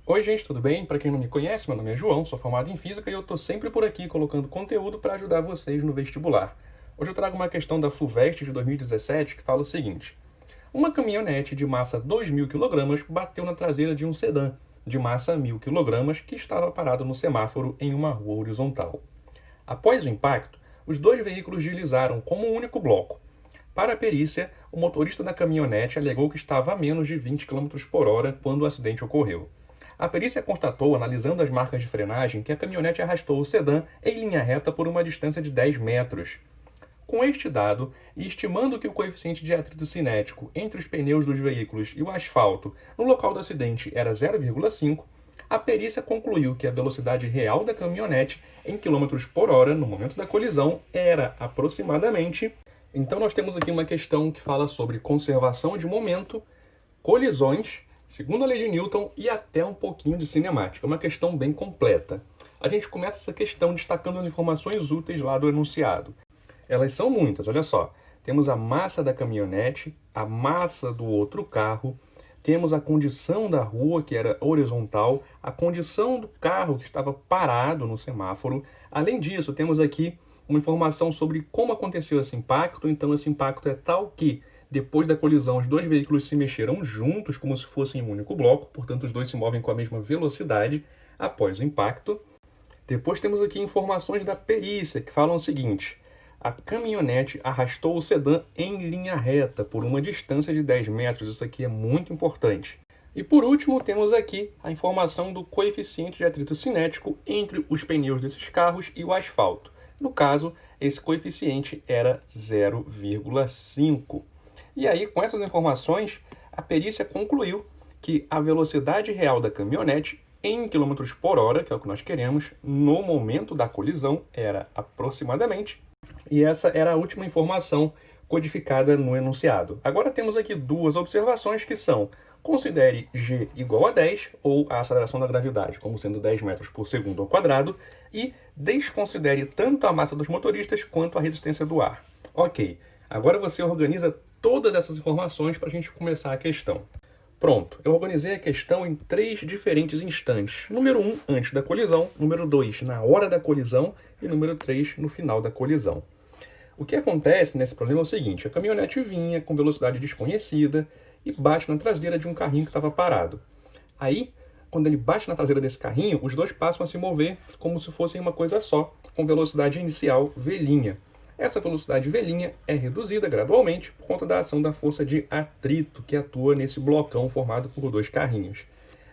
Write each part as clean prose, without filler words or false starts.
Oi gente, tudo bem? Para quem não me conhece, meu nome é João, sou formado em Física e eu tô sempre por aqui colocando conteúdo para ajudar vocês no vestibular. Hoje eu trago uma questão da FUVEST de 2017 que fala o seguinte: uma caminhonete de massa 2.000 kg bateu na traseira de um sedã de massa 1.000 kg que estava parado no semáforo em uma rua horizontal. Após o impacto, os dois veículos deslizaram como um único bloco. Para a perícia, o motorista da caminhonete alegou que estava a menos de 20 km por hora quando o acidente ocorreu. A perícia constatou, analisando as marcas de frenagem, que a caminhonete arrastou o sedã em linha reta por uma distância de 10 metros. Com este dado, e estimando que o coeficiente de atrito cinético entre os pneus dos veículos e o asfalto no local do acidente era 0,5, a perícia concluiu que a velocidade real da caminhonete em km por hora no momento da colisão era aproximadamente. Então nós temos aqui uma questão que fala sobre conservação de momento, colisões, segundo a lei de Newton, e até um pouquinho de cinemática. Uma questão bem completa. A gente começa essa questão destacando as informações úteis lá do enunciado. Elas são muitas, olha só. Temos a massa da caminhonete, a massa do outro carro, temos a condição da rua, que era horizontal, a condição do carro que estava parado no semáforo. Além disso, temos aqui uma informação sobre como aconteceu esse impacto. Então, esse impacto é tal que, depois da colisão, os dois veículos se mexeram juntos como se fossem um único bloco, portanto, os dois se movem com a mesma velocidade após o impacto. Depois temos aqui informações da perícia, que falam o seguinte: a caminhonete arrastou o sedã em linha reta por uma distância de 10 metros. Isso aqui é muito importante. E por último, temos aqui a informação do coeficiente de atrito cinético entre os pneus desses carros e o asfalto. No caso, esse coeficiente era 0,5. E aí, com essas informações, a perícia concluiu que a velocidade real da caminhonete em km por hora, que é o que nós queremos, no momento da colisão, era aproximadamente. E essa era a última informação codificada no enunciado. Agora temos aqui duas observações que são: considere g igual a 10, ou a aceleração da gravidade, como sendo 10 metros por segundo ao quadrado, e desconsidere tanto a massa dos motoristas quanto a resistência do ar. Ok, agora você organiza todas essas informações para a gente começar a questão. Pronto, eu organizei a questão em 3 diferentes instantes. Número 1, antes da colisão. Número 2, na hora da colisão. E número 3, no final da colisão. O que acontece nesse problema é o seguinte: a caminhonete vinha com velocidade desconhecida e bate na traseira de um carrinho que estava parado. Aí, quando ele bate na traseira desse carrinho, os dois passam a se mover como se fossem uma coisa só, com velocidade inicial v'. Essa velocidade v' é reduzida gradualmente por conta da ação da força de atrito que atua nesse blocão formado por dois carrinhos.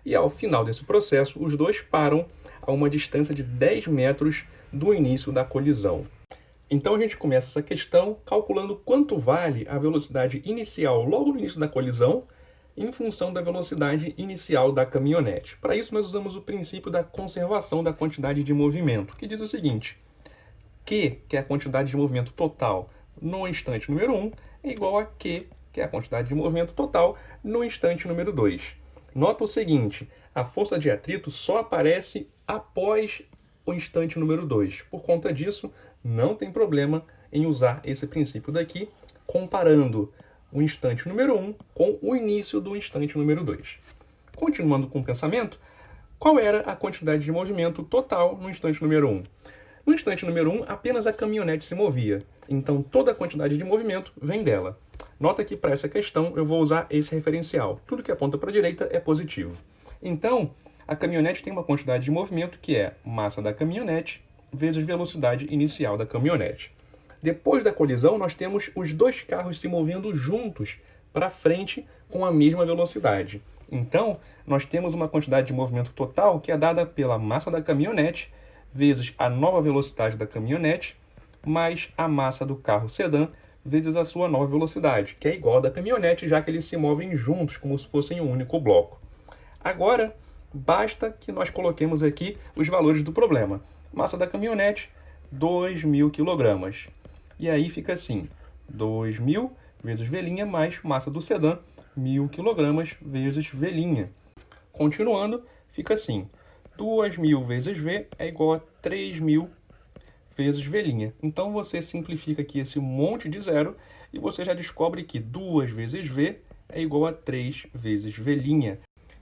E ao final desse processo, os dois param a uma distância de 10 metros do início da colisão. Então a gente começa essa questão calculando quanto vale a velocidade inicial logo no início da colisão em função da velocidade inicial da caminhonete. Para isso nós usamos o princípio da conservação da quantidade de movimento, que diz o seguinte: Q, que é a quantidade de movimento total no instante número 1, é igual a Q, que é a quantidade de movimento total no instante número 2. Nota o seguinte: a força de atrito só aparece após o instante número 2. Por conta disso, não tem problema em usar esse princípio daqui, comparando o instante número 1 com o início do instante número 2. Continuando com o pensamento, qual era a quantidade de movimento total no instante número 1? No instante número 1, apenas a caminhonete se movia, então toda a quantidade de movimento vem dela. Nota que para essa questão eu vou usar esse referencial. Tudo que aponta para a direita é positivo. Então, a caminhonete tem uma quantidade de movimento que é massa da caminhonete vezes velocidade inicial da caminhonete. Depois da colisão, nós temos os dois carros se movendo juntos para frente com a mesma velocidade. Então, nós temos uma quantidade de movimento total que é dada pela massa da caminhonete vezes a nova velocidade da caminhonete, mais a massa do carro sedã, vezes a sua nova velocidade, que é igual à da caminhonete, já que eles se movem juntos, como se fossem um único bloco. Agora, basta que nós coloquemos aqui os valores do problema. Massa da caminhonete, 2.000 kg. E aí fica assim: 2.000 vezes v' mais massa do sedã, 1.000 kg vezes v'. Continuando, fica assim: 2.000 vezes v é igual a 3.000 vezes v'. Então você simplifica aqui esse monte de zero e você já descobre que 2 vezes v é igual a 3 vezes v'.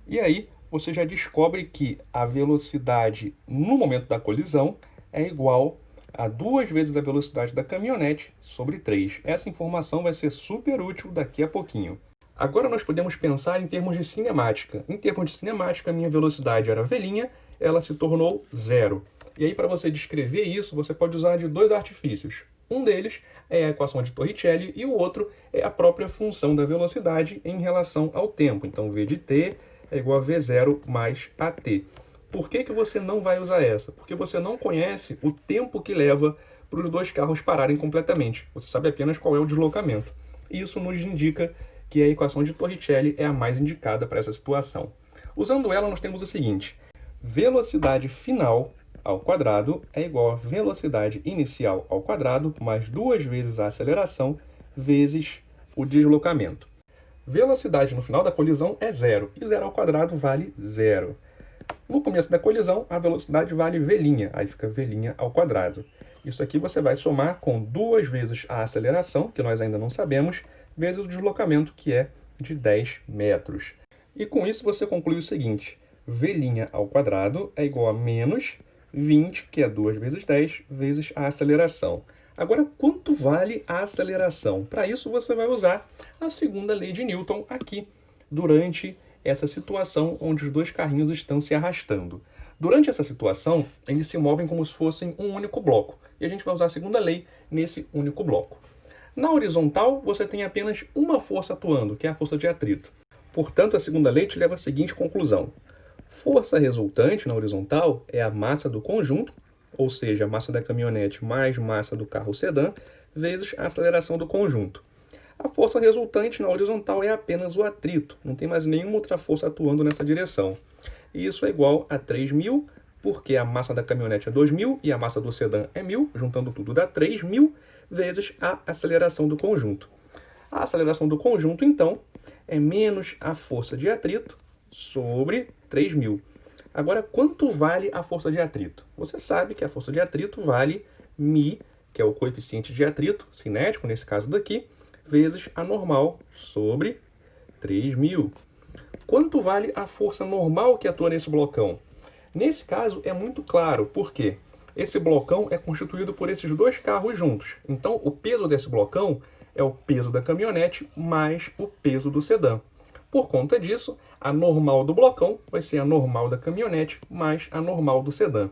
E aí você já descobre que a velocidade no momento da colisão é igual a 2 vezes a velocidade da caminhonete sobre 3. Essa informação vai ser super útil daqui a pouquinho. Agora nós podemos pensar em termos de cinemática. Em termos de cinemática, a minha velocidade era velhinha, ela se tornou 0. E aí, para você descrever isso, você pode usar de 2 artifícios. Um deles é a equação de Torricelli e o outro é a própria função da velocidade em relação ao tempo. Então, v de t é igual a v0 mais at. Por que você não vai usar essa? Porque você não conhece o tempo que leva para os 2 carros pararem completamente. Você sabe apenas qual é o deslocamento. Isso nos indica que a equação de Torricelli é a mais indicada para essa situação. Usando ela, nós temos o seguinte: velocidade final ao quadrado é igual a velocidade inicial ao quadrado mais 2 vezes a aceleração vezes o deslocamento. Velocidade no final da colisão é 0, e 0 ao quadrado vale 0. No começo da colisão, a velocidade vale velhinha, aí fica velhinha ao quadrado. Isso aqui você vai somar com 2 vezes a aceleração, que nós ainda não sabemos, vezes o deslocamento, que é de 10 metros. E com isso você conclui o seguinte: velhinha ao quadrado é igual a menos 20, que é 2 vezes 10, vezes a aceleração. Agora, quanto vale a aceleração? Para isso, você vai usar a segunda lei de Newton aqui, durante essa situação onde os 2 carrinhos estão se arrastando. Durante essa situação, eles se movem como se fossem um único bloco. E a gente vai usar a segunda lei nesse único bloco. Na horizontal, você tem apenas uma força atuando, que é a força de atrito. Portanto, a segunda lei te leva à seguinte conclusão: força resultante na horizontal é a massa do conjunto, ou seja, a massa da caminhonete mais massa do carro sedã, vezes a aceleração do conjunto. A força resultante na horizontal é apenas o atrito, não tem mais nenhuma outra força atuando nessa direção. E isso é igual a 3.000, porque a massa da caminhonete é 2.000 e a massa do sedã é 1.000, juntando tudo dá 3.000, vezes a aceleração do conjunto. A aceleração do conjunto, então, é menos a força de atrito sobre 3.000. Agora, quanto vale a força de atrito? Você sabe que a força de atrito vale μ, que é o coeficiente de atrito, cinético nesse caso daqui, vezes a normal sobre 3.000. Quanto vale a força normal que atua nesse blocão? Nesse caso é muito claro, porque esse blocão é constituído por esses 2 carros juntos. Então, o peso desse blocão é o peso da caminhonete mais o peso do sedã. Por conta disso, a normal do blocão vai ser a normal da caminhonete mais a normal do sedã.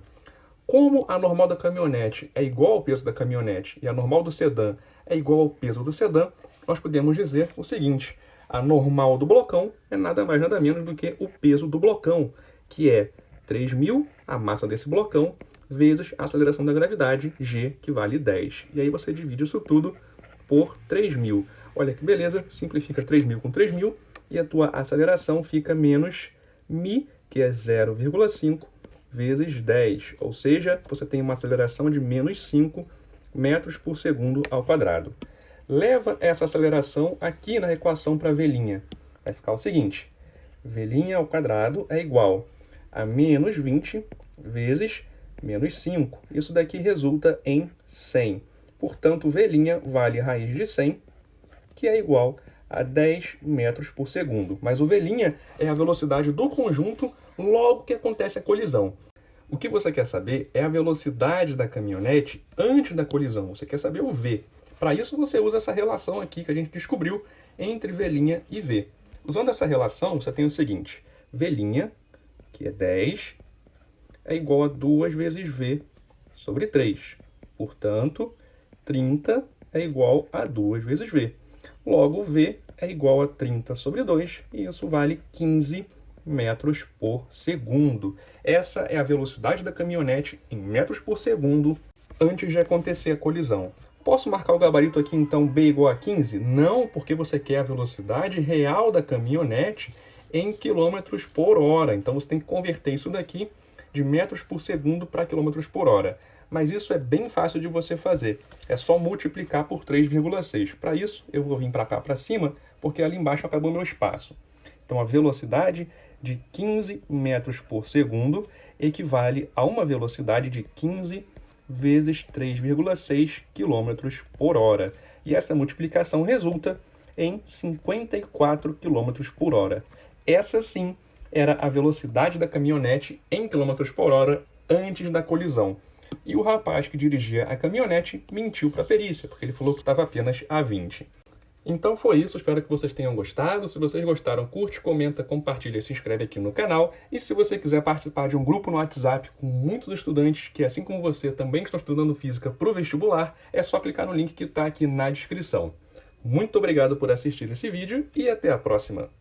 Como a normal da caminhonete é igual ao peso da caminhonete e a normal do sedã é igual ao peso do sedã, nós podemos dizer o seguinte: a normal do blocão é nada mais nada menos do que o peso do blocão, que é 3.000, a massa desse blocão, vezes a aceleração da gravidade, g, que vale 10. E aí você divide isso tudo por 3.000. Olha que beleza, simplifica 3.000 com 3.000 e a tua aceleração fica menos μ, que é 0,5, vezes 10. Ou seja, você tem uma aceleração de menos 5 metros por segundo ao quadrado. Leva essa aceleração aqui na equação para a velhinha. Vai ficar o seguinte: velhinha ao quadrado é igual a menos 20 vezes menos 5. Isso daqui resulta em 100. Portanto, velhinha vale raiz de 100, que é igual a 10 metros por segundo. Mas o velhinha é a velocidade do conjunto logo que acontece a colisão. O que você quer saber é a velocidade da caminhonete antes da colisão. Você quer saber o v. Para isso, você usa essa relação aqui que a gente descobriu entre velhinha e v. Usando essa relação, você tem o seguinte: velhinha, que é 10, é igual a 2 vezes v sobre 3. Portanto, 30 é igual a 2 vezes v. Logo, v é igual a 30 sobre 2, e isso vale 15 metros por segundo. Essa é a velocidade da caminhonete em metros por segundo antes de acontecer a colisão. Posso marcar o gabarito aqui, então, b igual a 15? Não, porque você quer a velocidade real da caminhonete em quilômetros por hora. Então, você tem que converter isso daqui de metros por segundo para quilômetros por hora. Mas isso é bem fácil de você fazer. É só multiplicar por 3,6. Para isso, eu vou vir para cá para cima, porque ali embaixo acabou meu espaço. Então, a velocidade de 15 metros por segundo equivale a uma velocidade de 15 vezes 3,6 km por hora. E essa multiplicação resulta em 54 km por hora. Essa sim era a velocidade da caminhonete em quilômetros por hora antes da colisão. E o rapaz que dirigia a caminhonete mentiu para a perícia, porque ele falou que estava apenas a 20. Então foi isso, espero que vocês tenham gostado. Se vocês gostaram, curte, comenta, compartilha e se inscreve aqui no canal. E se você quiser participar de um grupo no WhatsApp com muitos estudantes que, assim como você, também estão estudando física para o vestibular, é só clicar no link que está aqui na descrição. Muito obrigado por assistir esse vídeo e até a próxima!